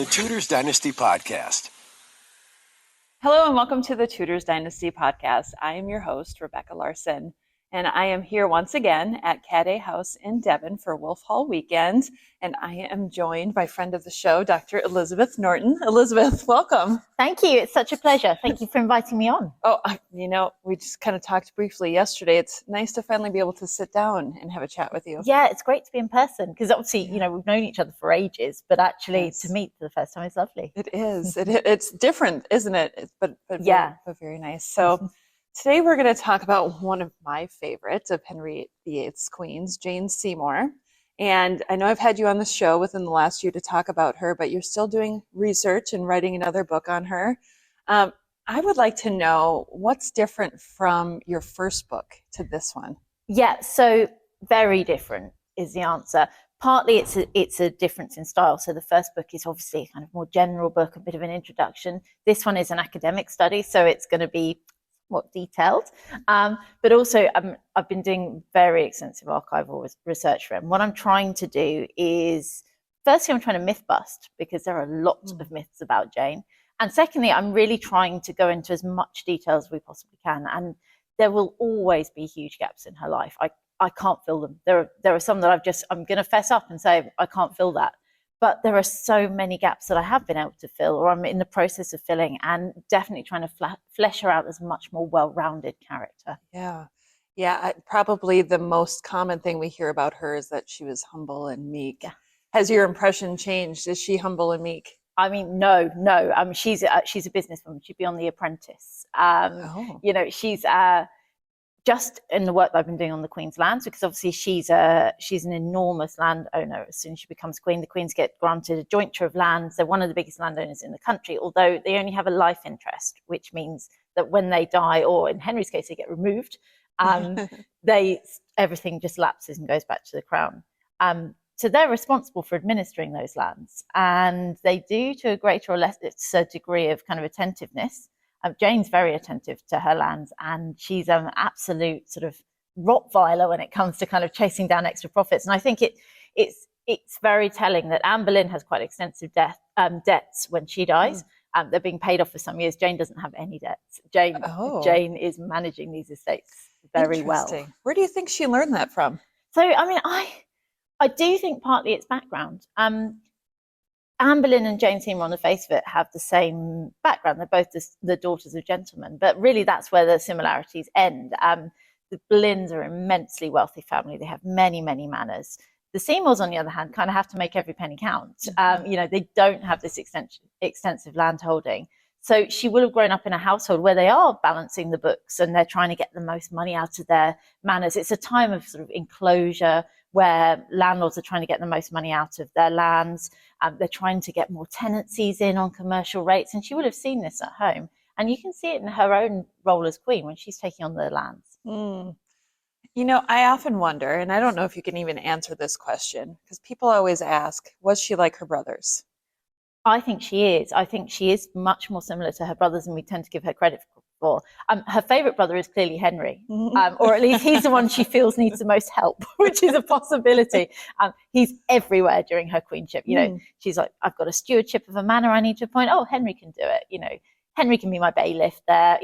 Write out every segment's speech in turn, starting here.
The Tudors Dynasty Podcast. Hello and welcome to the Tudors Dynasty Podcast. I am your host, Rebecca Larson, and I am here once again at Cadet House in Devon for Wolf Hall weekend, and I am joined by friend of the show, Dr. Elizabeth Norton. Elizabeth, welcome. Thank you. It's such a pleasure. Thank you for inviting me on. We just kind of talked briefly yesterday. It's nice to finally be able to sit down and have a chat with you. Yeah, it's great to be in person because obviously, we've known each other for ages, but actually to meet for the first time is lovely. It is. It's different, isn't it? But very nice. So today we're going to talk about one of my favorites of Henry VIII's queens, Jane Seymour. And I know I've had you on the show within the last year to talk about her, but you're still doing research and writing another book on her. I would like to know what's different from your first book to this one. Yeah, so very different is the answer. Partly it's a difference in style. So the first book is obviously a kind of more general book, a bit of an introduction. This one is an academic study, so it's going to be more detailed. But also I've been doing very extensive archival research for him. What I'm trying to do is, firstly, I'm trying to myth bust because there are lots of myths about Jane. And secondly, I'm really trying to go into as much detail as we possibly can. And there will always be huge gaps in her life. I can't fill them. There are some that I'm going to fess up and say, I can't fill that. But there are so many gaps that I have been able to fill, or I'm in the process of filling, and definitely trying to flesh her out as a much more well-rounded character. Yeah. Probably the most common thing we hear about her is that she was humble and meek. Yeah. Has your impression changed? Is she humble and meek? I mean, no. She's a businesswoman. She'd be on The Apprentice. She's just in the work that I've been doing on the Queen's lands, because obviously she's an enormous landowner. As soon as she becomes queen, the queens get granted a jointure of lands. They're one of the biggest landowners in the country, although they only have a life interest, which means that when they die, or in Henry's case, they get removed, everything just lapses and goes back to the crown. So they're responsible for administering those lands, and they do to a greater or lesser degree of kind of attentiveness. Jane's very attentive to her lands, and she's an absolute sort of Rottweiler when it comes to kind of chasing down extra profits. And I think it's very telling that Anne Boleyn has quite extensive debts when she dies. They're being paid off for some years. Jane doesn't have any debts. Jane is managing these estates very well. Where do you think she learned that from? So, I mean, I do think partly it's background. Anne Boleyn and Jane Seymour, on the face of it, have the same background. They're both the daughters of gentlemen, but really that's where the similarities end. The Boleyns are an immensely wealthy family. They have many, many manors. The Seymours, on the other hand, kind of have to make every penny count. They don't have this extensive land holding. So she will have grown up in a household where they are balancing the books and they're trying to get the most money out of their manors. It's a time of sort of enclosure where landlords are trying to get the most money out of their lands. They're trying to get more tenancies in on commercial rates. And she would have seen this at home. And you can see it in her own role as queen when she's taking on the lands. I often wonder, and I don't know if you can even answer this question, because people always ask, was she like her brothers? I think she is. I think she is much more similar to her brothers than we tend to give her credit for. Her favourite brother is clearly Henry, or at least he's the one she feels needs the most help, which is a possibility. He's everywhere during her queenship. She's like, I've got a stewardship of a manor I need to appoint. Oh, Henry can do it. Henry can be my bailiff there.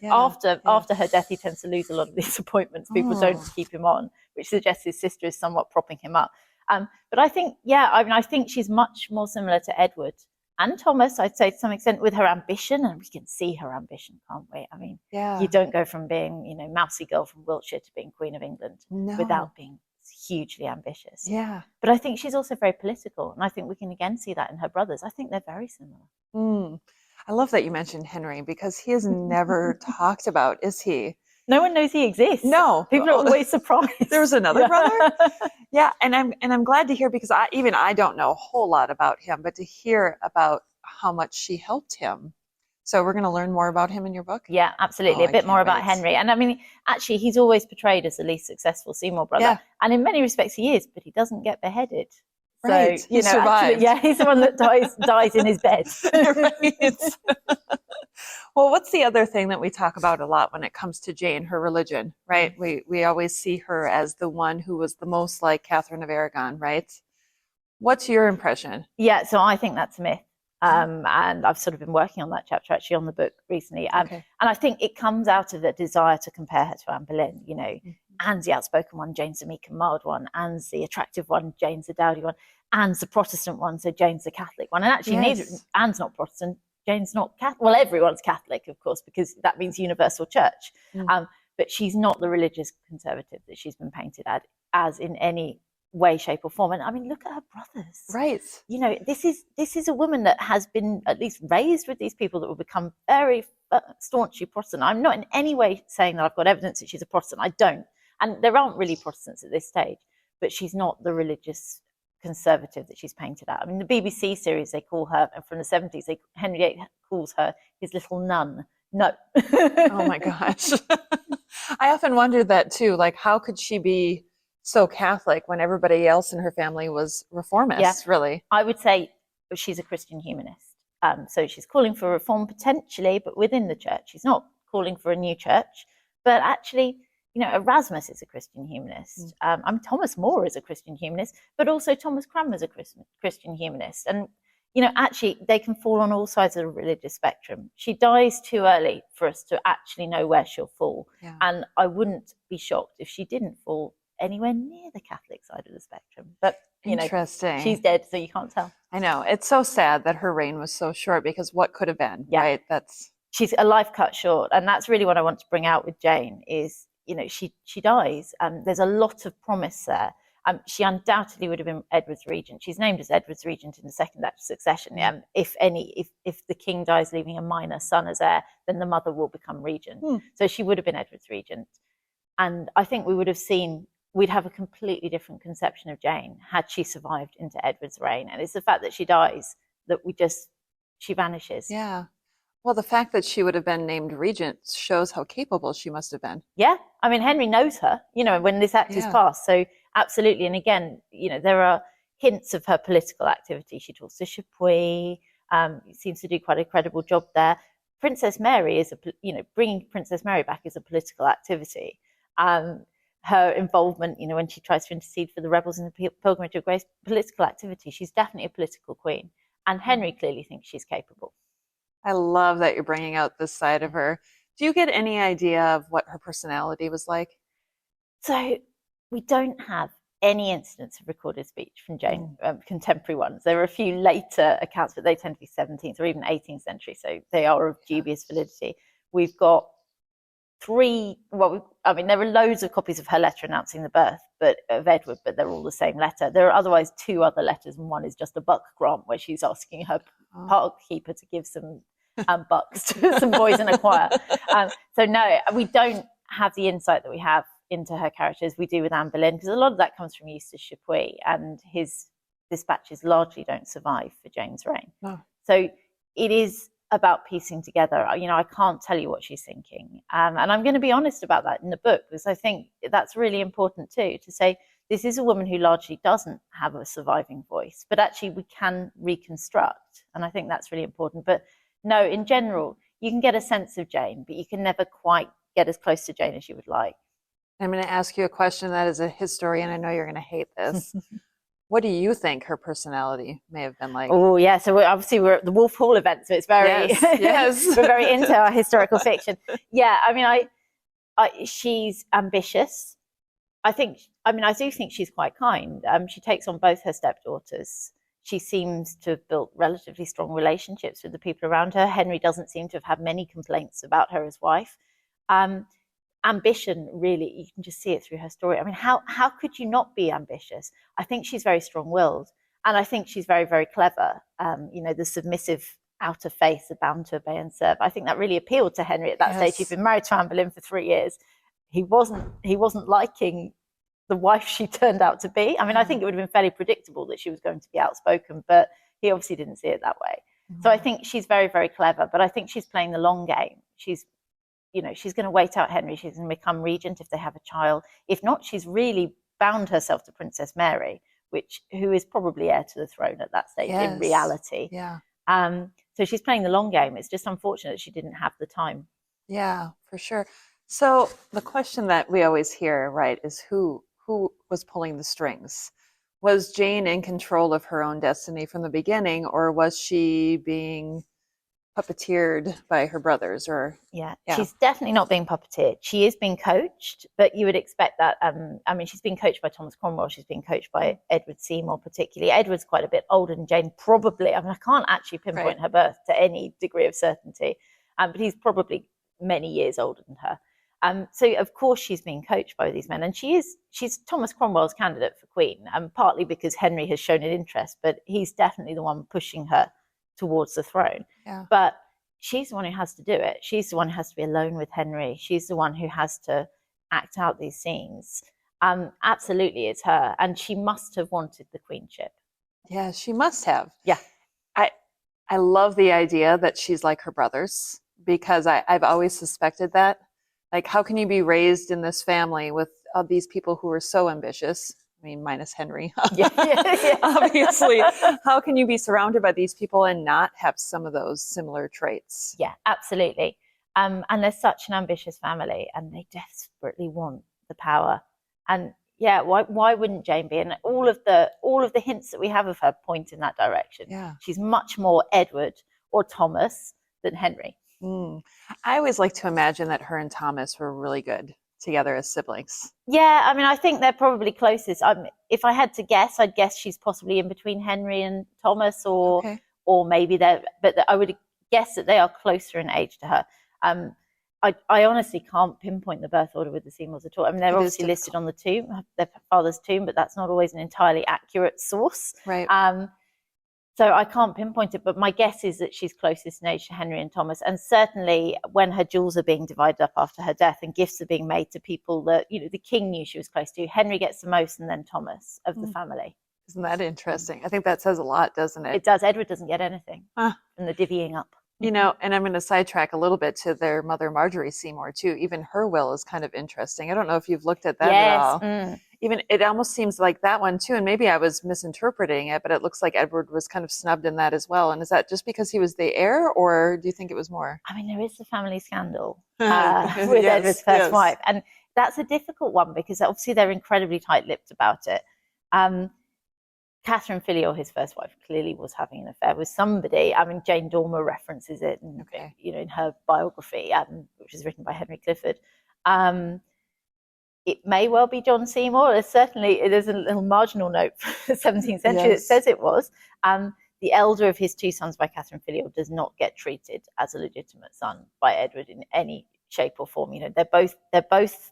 After her death, he tends to lose a lot of these appointments. People don't keep him on, which suggests his sister is somewhat propping him up. But I think, I think she's much more similar to Edward and Thomas, I'd say, to some extent, with her ambition, and we can see her ambition, can't we? I mean, you don't go from being, mousy girl from Wiltshire to being Queen of England without being hugely ambitious. Yeah. But I think she's also very political, and I think we can again see that in her brothers. I think they're very similar. I love that you mentioned Henry, because he is never talked about, is he? No one knows he exists. No. People are always surprised. There was another brother? Yeah, and I'm glad to hear, because I don't know a whole lot about him, but to hear about how much she helped him. So we're going to learn more about him in your book? Yeah, absolutely. A bit more about Henry. And I mean, actually, he's always portrayed as the least successful Seymour brother. Yeah. And in many respects he is, but he doesn't get beheaded. Right. So, he survived. Actually, he's the one that dies in his bed. Right. Well, what's the other thing that we talk about a lot when it comes to Jane, her religion, right? We always see her as the one who was the most like Catherine of Aragon, right? What's your impression? Yeah, so I think that's a myth. And I've sort of been working on that chapter actually on the book recently. And I think it comes out of the desire to compare her to Anne Boleyn. You know, Anne's the outspoken one, Jane's the meek and mild one. Anne's the attractive one, Jane's the dowdy one. Anne's the Protestant one, so Jane's the Catholic one. And actually, neither Anne's not Protestant, Jane's not Catholic. Well, everyone's Catholic, of course, because that means universal church. But she's not the religious conservative that she's been painted as in any way, shape, or form. And I mean, look at her brothers. Right. You know, this is a woman that has been at least raised with these people that will become very staunchly Protestant. I'm not in any way saying that I've got evidence that she's a Protestant. I don't. And there aren't really Protestants at this stage, but she's not the religious conservative that she's painted at. I mean, the BBC series, they call her, from the 70s, Henry VIII calls her his little nun. No. Oh my gosh. I often wondered that too. Like, how could she be so Catholic when everybody else in her family was reformists, really? I would say she's a Christian humanist. So she's calling for reform potentially, but within the church. She's not calling for a new church. But actually, you know, Erasmus is a Christian humanist. Thomas More is a Christian humanist, but also Thomas Cranmer is a Christian humanist. And, you know, actually, they can fall on all sides of the religious spectrum. She dies too early for us to actually know where she'll fall. Yeah. And I wouldn't be shocked if she didn't fall anywhere near the Catholic side of the spectrum. But, you know, she's dead, so you can't tell. I know. It's so sad that her reign was so short, because what could have been, right? She's a life cut short. And that's really what I want to bring out with Jane is, you know, she dies. There's a lot of promise there. She undoubtedly would have been Edward's regent. She's named as Edward's regent in the second act of succession. If the king dies leaving a minor son as heir, then the mother will become regent. So she would have been Edward's regent. And I think we'd have a completely different conception of Jane had she survived into Edward's reign. And it's the fact that she dies that she vanishes. Yeah. Well, the fact that she would have been named regent shows how capable she must have been. Yeah. I mean, Henry knows her, you know, when this act is passed. So absolutely. And again, you know, there are hints of her political activity. She talks to Chapuis, seems to do quite a credible job there. Princess Mary bringing Princess Mary back is a political activity. Her involvement, you know, when she tries to intercede for the rebels in the Pilgrimage of Grace, political activity. She's definitely a political queen. And Henry clearly thinks she's capable. I love that you're bringing out this side of her. Do you get any idea of what her personality was like? So we don't have any instance of recorded speech from Jane, contemporary ones. There are a few later accounts, but they tend to be 17th or even 18th century, so they are of dubious validity. We've got there are loads of copies of her letter announcing the birth of Edward, but they're all the same letter. There are otherwise 2 other letters, and one is just a buck grant where she's asking her park keeper to give some bucks to some boys in a choir. So no, we don't have the insight that we have into her character as we do with Anne Boleyn, because a lot of that comes from Eustace Chapuis, and his dispatches largely don't survive for Jane's reign. So it is about piecing together. You know, I can't tell you what she's thinking. And I'm going to be honest about that in the book, because I think that's really important too, to say this is a woman who largely doesn't have a surviving voice, but actually we can reconstruct. And I think that's really important. But no, in general, you can get a sense of Jane, but you can never quite get as close to Jane as you would like. I'm going to ask you a question that is a historian. I know you're going to hate this. What do you think her personality may have been like? Oh, yeah. So we're at the Wolf Hall event, so it's very, yes. We're very into our historical fiction. Yeah, I mean, she's ambitious. I do think she's quite kind. She takes on both her stepdaughters. She seems to have built relatively strong relationships with the people around her. Henry doesn't seem to have had many complaints about her as wife. Ambition, really, you can just see it through her story. I mean, how could you not be ambitious? I think she's very strong-willed, and I think she's very, very clever. You know, the submissive outer face, the bound to obey and serve. I think that really appealed to Henry at that stage. He'd been married to Anne Boleyn for 3 years. He wasn't liking the wife she turned out to be. I mean, I think it would have been fairly predictable that she was going to be outspoken, but he obviously didn't see it that way. So I think she's very, very clever, but I think she's playing the long game. She's going to wait out Henry. She's going to become regent if they have a child. If not, she's really bound herself to Princess Mary, who is probably heir to the throne at that stage in reality. Yeah. So she's playing the long game. It's just unfortunate she didn't have the time. Yeah, for sure. So the question that we always hear, right, is who was pulling the strings? was Jane in control of her own destiny from the beginning, or was she being puppeteered by her brothers? Or yeah, she's definitely not being puppeteered. She is being coached, but you would expect that. I mean, she's being coached by Thomas Cromwell. She's being coached by Edward Seymour, particularly. Edward's quite a bit older than Jane, probably. I mean, I can't actually pinpoint her birth to any degree of certainty, but he's probably many years older than her. So of course she's being coached by these men, and she's Thomas Cromwell's candidate for Queen, partly because Henry has shown an interest, but he's definitely the one pushing her towards the throne. Yeah. But she's the one who has to do it. She's the one who has to be alone with Henry. She's the one who has to act out these scenes. Absolutely, it's her, and she must have wanted the queenship. Yeah, she must have. Yeah, I love the idea that she's like her brothers, because I've always suspected that. Like, how can you be raised in this family with these people who are so ambitious? I mean, minus Henry, obviously. How can you be surrounded by these people and not have some of those similar traits? Yeah, absolutely. And they're such an ambitious family, and they desperately want the power. And yeah, why wouldn't Jane be? And all of the hints that we have of her point in that direction. Yeah, she's much more Edward or Thomas than Henry. I always like to imagine that her and Thomas were really good together as siblings. Yeah, I mean, I think they're probably closest. If I had to guess, I'd guess she's possibly in between Henry and Thomas, or maybe they're. But I would guess that they are closer in age to her. I honestly can't pinpoint the birth order with the Seymours at all. I mean, they're obviously listed on the tomb, their father's tomb, but that's not always an entirely accurate source. Right. So I can't pinpoint it, but my guess is that she's closest in age to Henry and Thomas. And certainly when her jewels are being divided up after her death and gifts are being made to people that, the king knew she was close to, Henry gets the most, and then Thomas of the family. Isn't that interesting? I think that says a lot, doesn't it? It does. Edward doesn't get anything from the divvying up. And I'm going to sidetrack a little bit to their mother, Marjorie Seymour, too. Even her will is kind of interesting. I don't know if you've looked at that at all. Even it almost seems like that one, too. And maybe I was misinterpreting it, but it looks like Edward was kind of snubbed in that as well. And is that just because he was the heir, or do you think it was more? I mean, there is the family scandal with Edward's first wife. And that's a difficult one because obviously they're incredibly tight-lipped about it. Catherine Filial, his first wife, clearly was having an affair with somebody. I mean, Jane Dormer references it, in her biography, which is written by Henry Clifford. It may well be John Seymour. There's a little marginal note from the 17th century that says it was. The elder of his two sons by Catherine Filial does not get treated as a legitimate son by Edward in any shape or form. They're both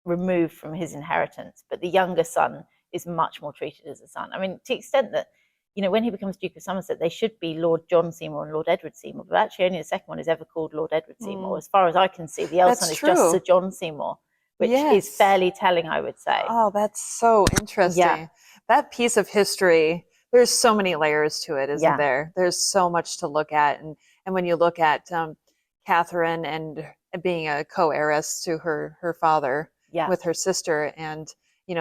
removed from his inheritance, but the younger son is much more treated as a son. I mean, to the extent that, when he becomes Duke of Somerset, they should be Lord John Seymour and Lord Edward Seymour, but actually only the second one is ever called Lord Edward Seymour. As far as I can see, the eldest son is just Sir John Seymour, which is fairly telling, I would say. Oh, that's so interesting. Yeah. That piece of history, there's so many layers to it, isn't there? There's so much to look at. And when you look at Catherine and being a co-heiress to her father with her sister, and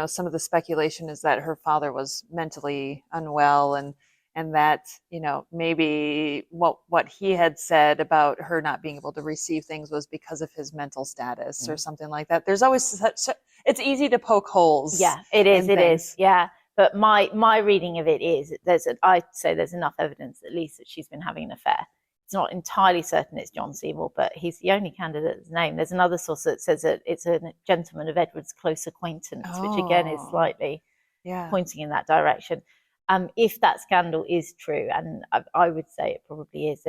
some of the speculation is that her father was mentally unwell, and that, maybe what he had said about her not being able to receive things was because of his mental status or something like that. There's always it's easy to poke holes. Yeah, it is. Yeah. But my reading of it is I'd say there's enough evidence at least that she's been having an affair. It's not entirely certain it's John Seymour, but he's the only candidate that's named. There's another source that says that it's a gentleman of Edward's close acquaintance, which again is slightly pointing in that direction. If that scandal is true, and I would say it probably is,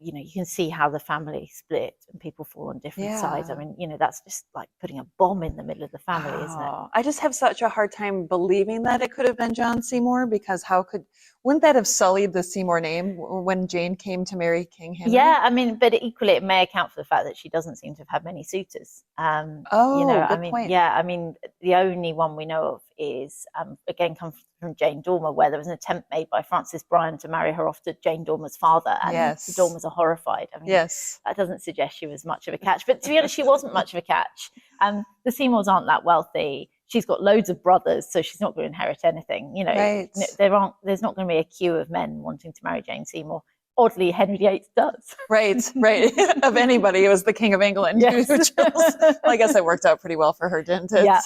you can see how the family split and people fall on different sides. I mean, that's just like putting a bomb in the middle of the family, isn't it? I just have such a hard time believing that it could have been John Seymour, because wouldn't that have sullied the Seymour name when Jane came to marry King Henry? Yeah, I mean, but equally it may account for the fact that she doesn't seem to have had many suitors. Good point. Yeah, I mean, the only one we know of is, again, comes from Jane Dormer, where there was an attempt made by Francis Bryan to marry her off to Jane Dormer's father, and the Dormers are horrified. I mean, that doesn't suggest she was much of a catch, but to be honest, she wasn't much of a catch. The Seymours aren't that wealthy. She's got loads of brothers, so she's not going to inherit anything. There's not going to be a queue of men wanting to marry Jane Seymour. oddly Henry VIII does. Right. Of anybody, it was the King of England who chose. Well, I guess it worked out pretty well for her, didn't it? Yeah.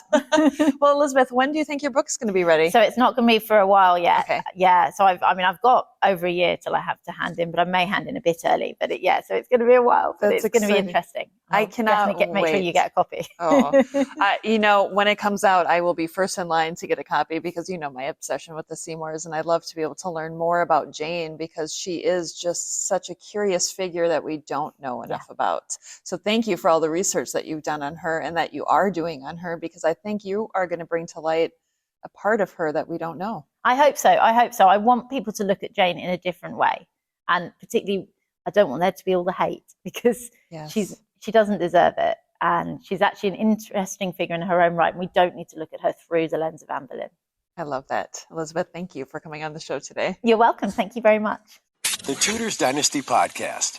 Well, Elizabeth, when do you think your book's going to be ready? So it's not going to be for a while yet. Okay. Yeah. So I've got over a year till I have to hand in, but I may hand in a bit early. But so it's going to be a while. But it's going to be interesting. I cannot make sure you get a copy. When it comes out, I will be first in line to get a copy because my obsession with the Seymours, and I'd love to be able to learn more about Jane because she is just such a curious figure that we don't know enough about. So thank you for all the research that you've done on her and that you are doing on her, because I think you are going to bring to light a part of her that we don't know. I hope so. I want people to look at Jane in a different way, and particularly I don't want there to be all the hate because she doesn't deserve it, and she's actually an interesting figure in her own right, and we don't need to look at her through the lens of Anne Boleyn. I love that. Elizabeth, thank you for coming on the show today. You're welcome. Thank you very much. The Tudors Dynasty Podcast.